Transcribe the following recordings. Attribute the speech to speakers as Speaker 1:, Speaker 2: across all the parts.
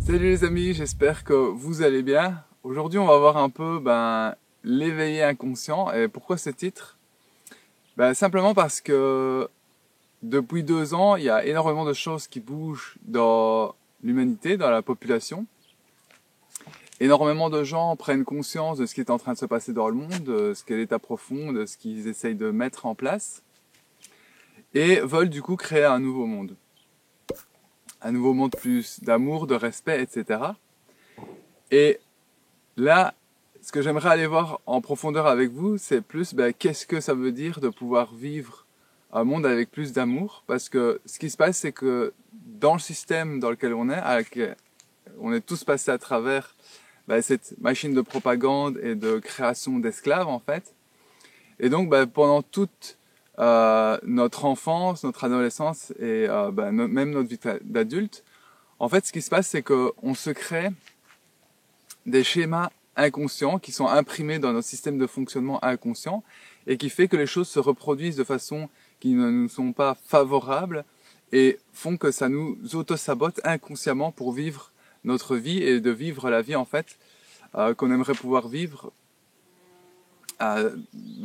Speaker 1: Salut les amis, j'espère que vous allez bien. Aujourd'hui, on va voir un peu l'éveillé inconscient. Et pourquoi ce titre? Simplement parce que depuis 2 ans, il y a énormément de choses qui bougent dans l'humanité, dans la population. Énormément de gens prennent conscience de ce qui est en train de se passer dans le monde, de ce qu'est l'état profond, de ce qu'ils essayent de mettre en place, et veulent du coup créer un nouveau monde. Un nouveau monde plus d'amour, de respect, etc. Et là, ce que j'aimerais aller voir en profondeur avec vous, c'est plus qu'est-ce que ça veut dire de pouvoir vivre un monde avec plus d'amour. Parce que ce qui se passe, c'est que dans le système dans lequel on est tous passés à travers cette machine de propagande et de création d'esclaves en fait. Et donc pendant toute notre enfance, notre adolescence et même notre vie d'adulte, en fait ce qui se passe, c'est qu'on se crée des schémas inconscients qui sont imprimés dans notre système de fonctionnement inconscient et qui fait que les choses se reproduisent de façon qui ne nous sont pas favorables et font que ça nous auto-sabote inconsciemment pour vivre notre vie et de vivre la vie en fait qu'on aimerait pouvoir vivre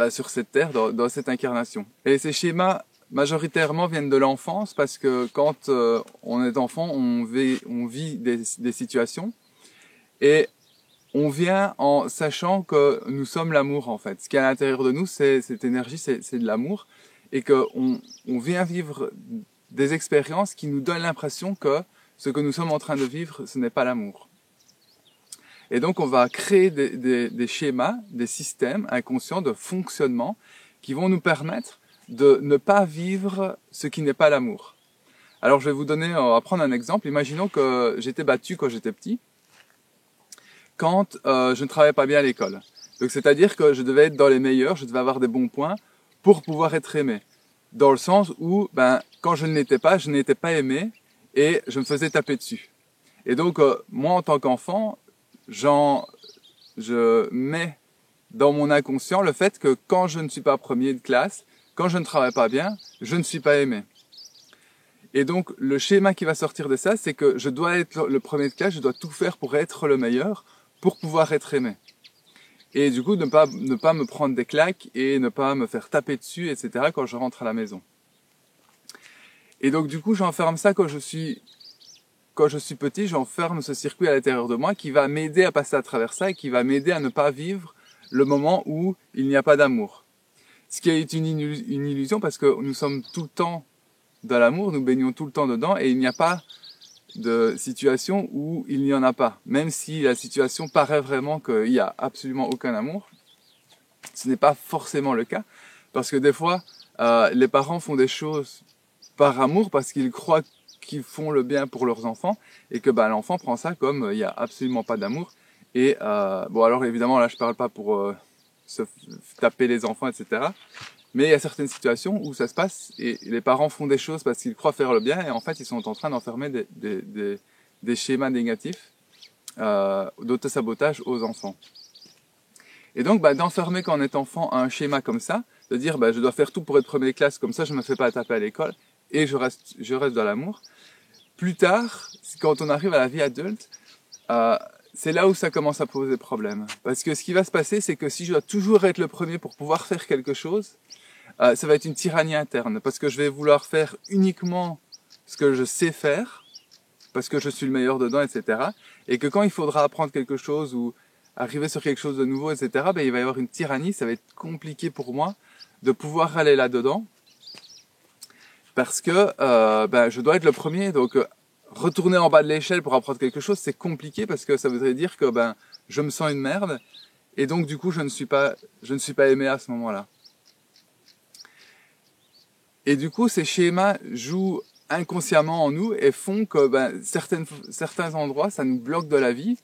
Speaker 1: sur cette terre, dans cette incarnation. Et ces schémas majoritairement viennent de l'enfance parce que quand on est enfant, on vit des situations et on vient en sachant que nous sommes l'amour en fait. Ce qui est à l'intérieur de nous, c'est cette énergie, c'est de l'amour. Et qu'on vient vivre des expériences qui nous donnent l'impression que ce que nous sommes en train de vivre, ce n'est pas l'amour. Et donc on va créer des schémas, des systèmes inconscients de fonctionnement qui vont nous permettre de ne pas vivre ce qui n'est pas l'amour. Alors je vais vous prendre un exemple. Imaginons que j'étais battu quand j'étais petit, quand je ne travaillais pas bien à l'école. Donc c'est-à-dire que je devais être dans les meilleurs, je devais avoir des bons points pour pouvoir être aimé. Dans le sens où, quand je n'étais pas aimé et je me faisais taper dessus. Et donc moi en tant qu'enfant, je mets dans mon inconscient le fait que quand je ne suis pas premier de classe, quand je ne travaille pas bien, je ne suis pas aimé. Et donc le schéma qui va sortir de ça, c'est que je dois être le premier de classe, je dois tout faire pour être le meilleur, pour pouvoir être aimé. Et du coup, ne pas me prendre des claques et ne pas me faire taper dessus, etc. quand je rentre à la maison. Et donc du coup, j'enferme ça quand je suis petit, j'enferme ce circuit à l'intérieur de moi qui va m'aider à passer à travers ça et qui va m'aider à ne pas vivre le moment où il n'y a pas d'amour. Ce qui est une illusion parce que nous sommes tout le temps dans l'amour, nous baignons tout le temps dedans et il n'y a pas de situation où il n'y en a pas. Même si la situation paraît vraiment qu'il n'y a absolument aucun amour, ce n'est pas forcément le cas. Parce que des fois, les parents font des choses par amour parce qu'ils croient qu'ils font le bien pour leurs enfants et que l'enfant prend ça comme il n'y a absolument pas d'amour. Et alors évidemment, là je parle pas pour se taper les enfants, etc. Mais il y a certaines situations où ça se passe et les parents font des choses parce qu'ils croient faire le bien et en fait ils sont en train d'enfermer des schémas négatifs d'autosabotage aux enfants. Et donc d'enfermer quand on est enfant un schéma comme ça, de dire je dois faire tout pour être premier de classe, comme ça je me fais pas taper à l'école et je reste dans l'amour. Plus tard, quand on arrive à la vie adulte, c'est là où ça commence à poser problème. Parce que ce qui va se passer, c'est que si je dois toujours être le premier pour pouvoir faire quelque chose, ça va être une tyrannie interne. Parce que je vais vouloir faire uniquement ce que je sais faire, parce que je suis le meilleur dedans, etc. Et que quand il faudra apprendre quelque chose ou arriver sur quelque chose de nouveau, etc., il va y avoir une tyrannie, ça va être compliqué pour moi de pouvoir aller là-dedans. Parce que je dois être le premier, donc retourner en bas de l'échelle pour apprendre quelque chose, c'est compliqué parce que ça voudrait dire que je me sens une merde et donc du coup je ne suis pas aimé à ce moment-là. Et du coup ces schémas jouent inconsciemment en nous et font que certains endroits ça nous bloque de la vie.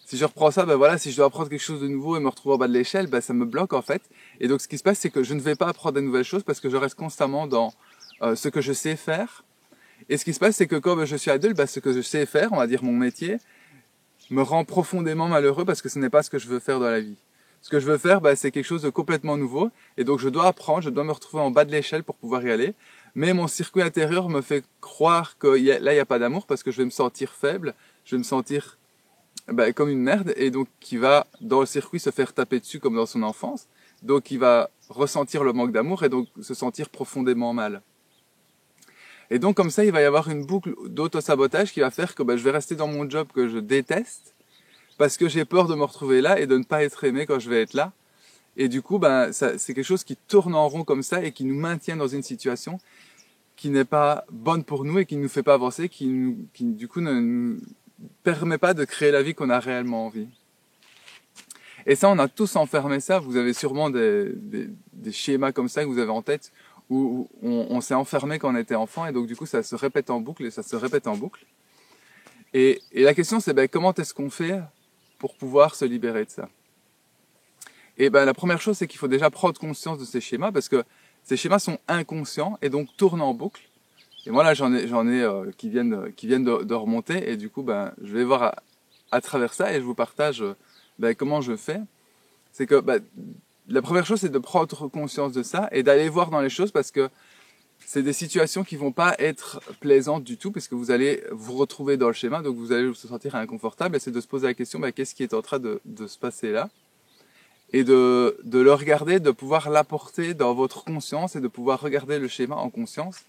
Speaker 1: Si je reprends ça, si je dois apprendre quelque chose de nouveau et me retrouver en bas de l'échelle, ça me bloque en fait. Et donc ce qui se passe, c'est que je ne vais pas apprendre de nouvelles choses parce que je reste constamment dans ce que je sais faire. Et ce qui se passe, c'est que quand je suis adulte, ce que je sais faire, on va dire mon métier, me rend profondément malheureux parce que ce n'est pas ce que je veux faire dans la vie. Ce que je veux faire, c'est quelque chose de complètement nouveau. Et donc je dois apprendre, je dois me retrouver en bas de l'échelle pour pouvoir y aller. Mais mon circuit intérieur me fait croire que là, il n'y a pas d'amour parce que je vais me sentir faible, je vais me sentir comme une merde, et donc qui va dans le circuit se faire taper dessus comme dans son enfance, donc il va ressentir le manque d'amour et donc se sentir profondément mal. Et donc comme ça, il va y avoir une boucle d'auto-sabotage qui va faire que je vais rester dans mon job que je déteste, parce que j'ai peur de me retrouver là et de ne pas être aimé quand je vais être là. Et du coup, c'est quelque chose qui tourne en rond comme ça et qui nous maintient dans une situation qui n'est pas bonne pour nous et qui ne nous fait pas avancer, qui du coup ne nous permet pas de créer la vie qu'on a réellement envie. Et ça, on a tous enfermé ça. Vous avez sûrement des schémas comme ça que vous avez en tête où on s'est enfermé quand on était enfant et donc du coup ça se répète en boucle et ça se répète en boucle. Et la question c'est comment est-ce qu'on fait pour pouvoir se libérer de ça? Et la première chose c'est qu'il faut déjà prendre conscience de ces schémas parce que ces schémas sont inconscients et donc tournent en boucle. Et moi là j'en ai qui viennent de remonter et du coup je vais voir à travers ça et je vous partage comment je fais. C'est que la première chose c'est de prendre conscience de ça et d'aller voir dans les choses parce que c'est des situations qui vont pas être plaisantes du tout parce que vous allez vous retrouver dans le schéma, donc vous allez vous sentir inconfortable et c'est de se poser la question qu'est-ce qui est en train de se passer là et de le regarder, de pouvoir l'apporter dans votre conscience et de pouvoir regarder le schéma en conscience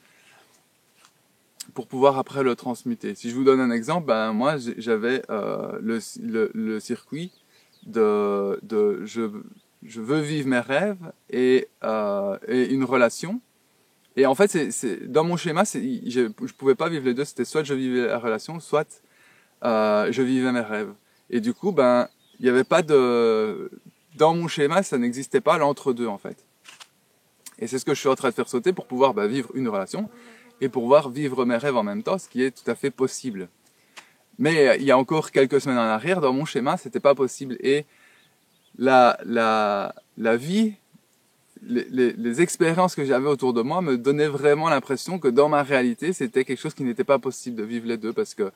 Speaker 1: pour pouvoir après le transmuter. Si je vous donne un exemple, moi j'avais le circuit de je veux vivre mes rêves et une relation. Et en fait, dans mon schéma, je pouvais pas vivre les deux. C'était soit je vivais la relation, soit je vivais mes rêves. Et du coup, il y avait pas dans mon schéma, ça n'existait pas l'entre-deux en fait. Et c'est ce que je suis en train de faire sauter pour pouvoir vivre une relation et pour pouvoir vivre mes rêves en même temps, ce qui est tout à fait possible. Mais il y a encore quelques semaines en arrière, dans mon schéma, c'était pas possible. Et la vie, les expériences que j'avais autour de moi me donnaient vraiment l'impression que dans ma réalité, c'était quelque chose qui n'était pas possible de vivre les deux parce que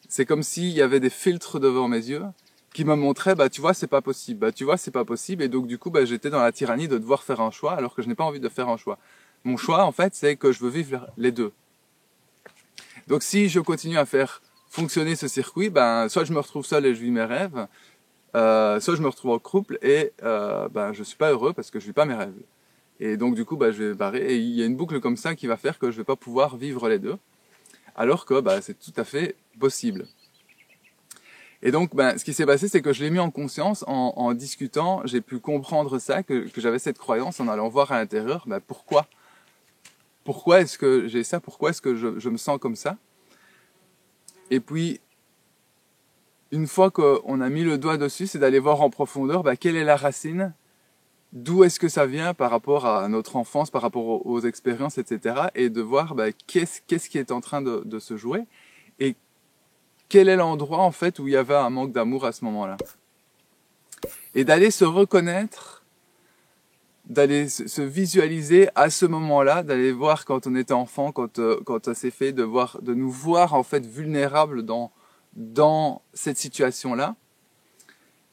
Speaker 1: c'est comme s'il y avait des filtres devant mes yeux qui me montraient, tu vois, c'est pas possible, tu vois, c'est pas possible. Et donc, du coup, j'étais dans la tyrannie de devoir faire un choix alors que je n'ai pas envie de faire un choix. Mon choix, en fait, c'est que je veux vivre les deux. Donc, si je continue à faire fonctionner ce circuit, soit je me retrouve seul et je vis mes rêves, soit je me retrouve en couple et je suis pas heureux parce que je vis pas mes rêves. Et donc du coup je vais barrer et il y a une boucle comme ça qui va faire que je vais pas pouvoir vivre les deux, alors que c'est tout à fait possible. Et donc ce qui s'est passé c'est que je l'ai mis en conscience en discutant, j'ai pu comprendre ça, que j'avais cette croyance en allant voir à l'intérieur pourquoi est-ce que j'ai ça, pourquoi est-ce que je me sens comme ça. Et puis une fois qu'on a mis le doigt dessus, c'est d'aller voir en profondeur quelle est la racine, d'où est-ce que ça vient par rapport à notre enfance, par rapport aux expériences, etc. Et de voir qu'est-ce qui est en train de se jouer et quel est l'endroit en fait où il y avait un manque d'amour à ce moment-là. Et d'aller se reconnaître, d'aller se visualiser à ce moment-là, d'aller voir quand on était enfant, quand ça s'est fait, de nous voir en fait vulnérables dans cette situation-là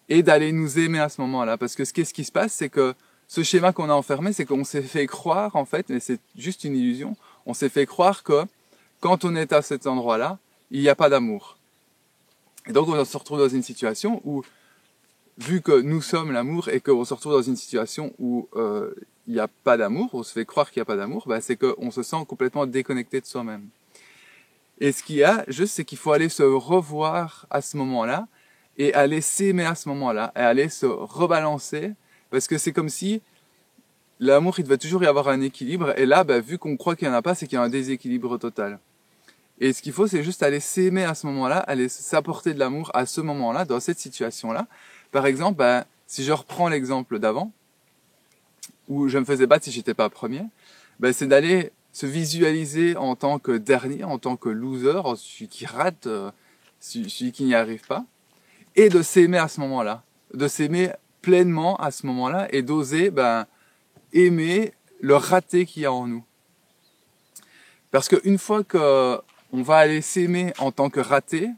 Speaker 1: et d'aller nous aimer à ce moment-là. Parce que qu'est-ce qui se passe, c'est que ce schéma qu'on a enfermé, c'est qu'on s'est fait croire, en fait, mais c'est juste une illusion, on s'est fait croire que quand on est à cet endroit-là, il n'y a pas d'amour. Et donc on se retrouve dans une situation où, vu que nous sommes l'amour et qu'on se retrouve dans une situation où il n'y a pas d'amour, on se fait croire qu'il n'y a pas d'amour, c'est qu'on se sent complètement déconnecté de soi-même. Et ce qu'il y a, juste, c'est qu'il faut aller se revoir à ce moment-là et aller s'aimer à ce moment-là et aller se rebalancer parce que c'est comme si l'amour, il devait toujours y avoir un équilibre et là, vu qu'on croit qu'il n'y en a pas, c'est qu'il y a un déséquilibre total. Et ce qu'il faut, c'est juste aller s'aimer à ce moment-là, aller s'apporter de l'amour à ce moment-là, dans cette situation-là. Par exemple, si je reprends l'exemple d'avant, où je me faisais battre si j'étais pas premier, c'est d'aller se visualiser en tant que dernier, en tant que loser, celui qui rate, celui qui n'y arrive pas, et de s'aimer à ce moment-là, de s'aimer pleinement à ce moment-là, et d'oser aimer le raté qu'il y a en nous. Parce qu'une fois qu'on va aller s'aimer en tant que raté,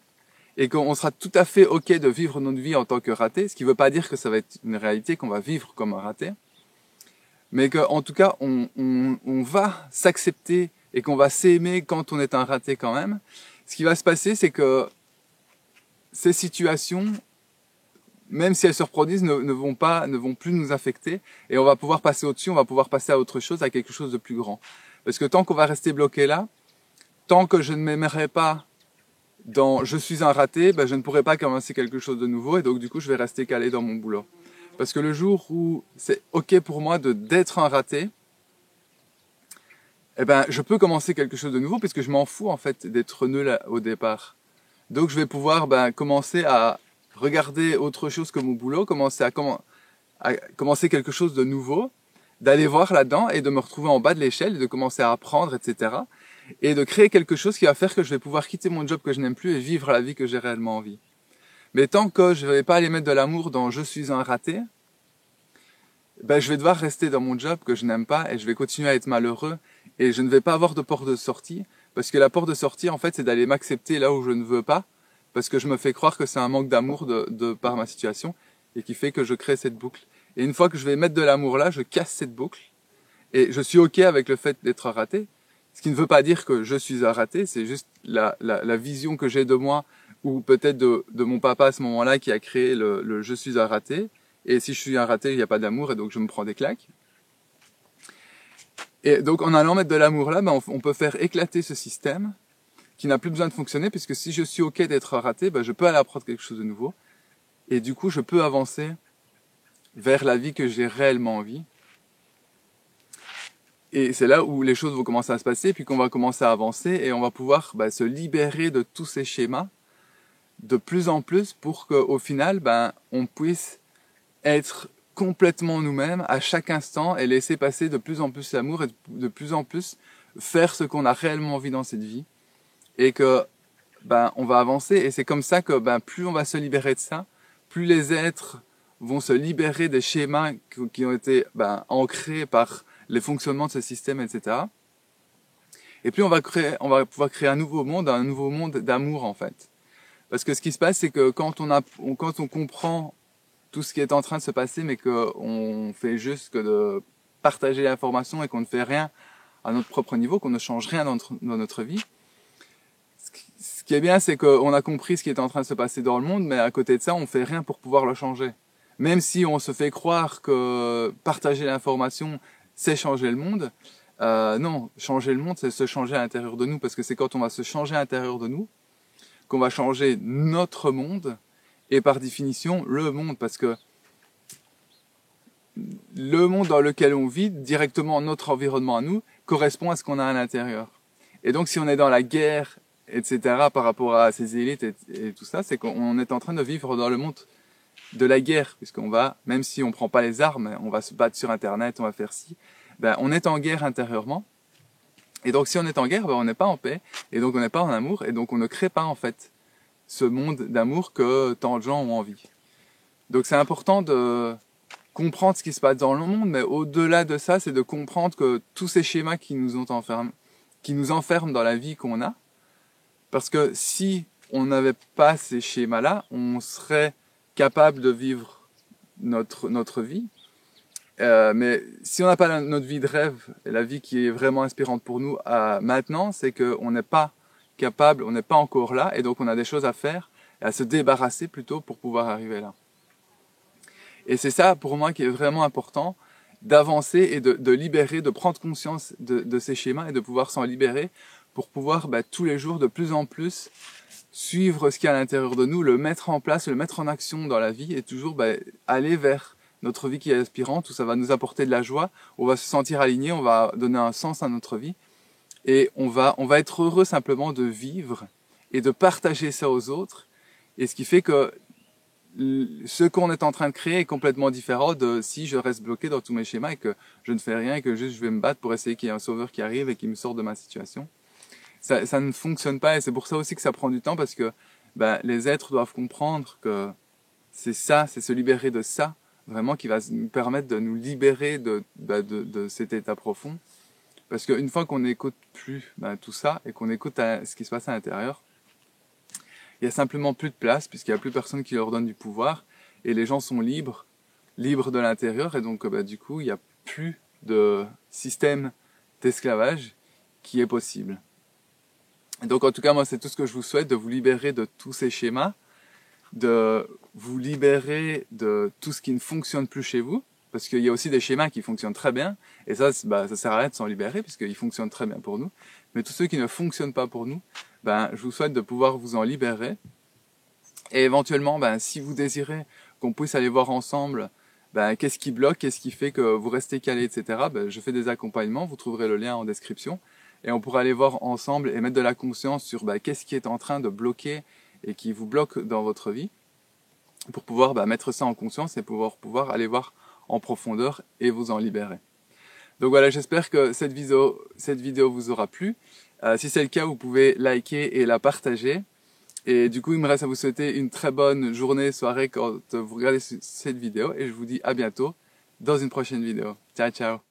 Speaker 1: et qu'on sera tout à fait ok de vivre notre vie en tant que raté, ce qui ne veut pas dire que ça va être une réalité qu'on va vivre comme un raté, mais qu'en tout cas, on va s'accepter et qu'on va s'aimer quand on est un raté quand même. Ce qui va se passer, c'est que ces situations, même si elles se reproduisent, ne vont plus nous affecter, et on va pouvoir passer au-dessus, on va pouvoir passer à autre chose, à quelque chose de plus grand. Parce que tant qu'on va rester bloqué là, tant que je ne m'aimerai pas dans je suis un raté, ben je ne pourrai pas commencer quelque chose de nouveau, et donc du coup je vais rester calé dans mon boulot. Parce que le jour où c'est ok pour moi d'être un raté, eh ben je peux commencer quelque chose de nouveau, puisque je m'en fous en fait d'être nul au départ. Donc je vais pouvoir commencer à regarder autre chose que mon boulot, commencer quelque chose de nouveau, d'aller voir là-dedans et de me retrouver en bas de l'échelle et de commencer à apprendre, etc. Et de créer quelque chose qui va faire que je vais pouvoir quitter mon job que je n'aime plus et vivre la vie que j'ai réellement envie. Mais tant que je ne vais pas aller mettre de l'amour dans je suis un raté, ben je vais devoir rester dans mon job que je n'aime pas et je vais continuer à être malheureux et je ne vais pas avoir de porte de sortie, parce que la porte de sortie en fait c'est d'aller m'accepter là où je ne veux pas, parce que je me fais croire que c'est un manque d'amour de par ma situation et qui fait que je crée cette boucle. Et une fois que je vais mettre de l'amour là, je casse cette boucle et je suis ok avec le fait d'être raté, ce qui ne veut pas dire que je suis un raté, c'est juste la vision que j'ai de moi, ou peut-être de mon papa à ce moment-là qui a créé le je suis un raté, et si je suis un raté, il n'y a pas d'amour et donc je me prends des claques. Et donc en allant mettre de l'amour là, on peut faire éclater ce système qui n'a plus besoin de fonctionner, puisque si je suis ok d'être raté, je peux aller apprendre quelque chose de nouveau, et du coup je peux avancer vers la vie que j'ai réellement envie. Et c'est là où les choses vont commencer à se passer, puis qu'on va commencer à avancer, et on va pouvoir se libérer de tous ces schémas de plus en plus, pour qu'au final, on puisse être complètement nous-mêmes à chaque instant et laisser passer de plus en plus l'amour et de plus en plus faire ce qu'on a réellement envie dans cette vie, et que on va avancer. Et c'est comme ça que plus on va se libérer de ça, plus les êtres vont se libérer des schémas qui ont été ancrés par les fonctionnements de ce système, etc. Et puis on va pouvoir créer un nouveau monde d'amour en fait. Parce que ce qui se passe, c'est que quand on comprend tout ce qui est en train de se passer, mais qu'on fait juste que de partager l'information et qu'on ne fait rien à notre propre niveau, qu'on ne change rien dans notre vie, ce qui est bien, c'est qu'on a compris ce qui est en train de se passer dans le monde, mais à côté de ça, on fait rien pour pouvoir le changer. Même si on se fait croire que partager l'information, c'est changer le monde, non, changer le monde, c'est se changer à l'intérieur de nous, parce que c'est quand on va se changer à l'intérieur de nous qu'on va changer notre monde, et par définition le monde, parce que le monde dans lequel on vit, directement notre environnement à nous, correspond à ce qu'on a à l'intérieur. Et donc si on est dans la guerre, etc., par rapport à ces élites et tout ça, c'est qu'on est en train de vivre dans le monde de la guerre, puisqu'on va, même si on prend pas les armes, on va se battre sur Internet, on va faire ci, on est en guerre intérieurement. Et donc si on est en guerre, on n'est pas en paix, et donc on n'est pas en amour, et donc on ne crée pas en fait ce monde d'amour que tant de gens ont envie. Donc c'est important de comprendre ce qui se passe dans le monde, mais au-delà de ça, c'est de comprendre que tous ces schémas qui nous enferment dans la vie qu'on a, parce que si on n'avait pas ces schémas-là, on serait capable de vivre notre vie. Mais si on n'a pas notre vie de rêve, et la vie qui est vraiment inspirante pour nous maintenant, c'est qu'on n'est pas capable, on n'est pas encore là, et donc on a des choses à faire, et à se débarrasser plutôt pour pouvoir arriver là. Et c'est ça pour moi qui est vraiment important, d'avancer et de libérer, de prendre conscience de ces schémas et de pouvoir s'en libérer pour pouvoir tous les jours de plus en plus suivre ce qu'il y a à l'intérieur de nous, le mettre en place, le mettre en action dans la vie, et toujours aller vers notre vie qui est inspirante, où ça va nous apporter de la joie, on va se sentir aligné, on va donner un sens à notre vie, et on va être heureux simplement de vivre et de partager ça aux autres, et ce qui fait que ce qu'on est en train de créer est complètement différent de si je reste bloqué dans tous mes schémas et que je ne fais rien et que juste je vais me battre pour essayer qu'il y ait un sauveur qui arrive et qui me sorte de ma situation. Ça ne fonctionne pas, et c'est pour ça aussi que ça prend du temps, parce que les êtres doivent comprendre que c'est ça, c'est se libérer de ça, vraiment, qui va nous permettre de nous libérer de cet état profond. Parce qu'une fois qu'on n'écoute plus tout ça, et qu'on écoute ce qui se passe à l'intérieur, il y a simplement plus de place, puisqu'il n'y a plus personne qui leur donne du pouvoir, et les gens sont libres de l'intérieur, et donc du coup, il n'y a plus de système d'esclavage qui est possible. Et donc en tout cas, moi, c'est tout ce que je vous souhaite, de vous libérer de tous ces schémas, de vous libérer de tout ce qui ne fonctionne plus chez vous, parce qu'il y a aussi des schémas qui fonctionnent très bien, et ça, ça sert à rien de s'en libérer, puisqu'ils fonctionnent très bien pour nous. Mais tous ceux qui ne fonctionnent pas pour nous, je vous souhaite de pouvoir vous en libérer. Et éventuellement, si vous désirez qu'on puisse aller voir ensemble qu'est-ce qui bloque, qu'est-ce qui fait que vous restez calé, etc., je fais des accompagnements, vous trouverez le lien en description, et on pourra aller voir ensemble et mettre de la conscience sur qu'est-ce qui est en train de bloquer et qui vous bloque dans votre vie, pour pouvoir mettre ça en conscience et pouvoir aller voir en profondeur et vous en libérer. Donc voilà, j'espère que cette vidéo vous aura plu. Si c'est le cas, vous pouvez liker et la partager. Et du coup, il me reste à vous souhaiter une très bonne journée, soirée quand vous regardez cette vidéo. Et je vous dis à bientôt dans une prochaine vidéo. Ciao, ciao!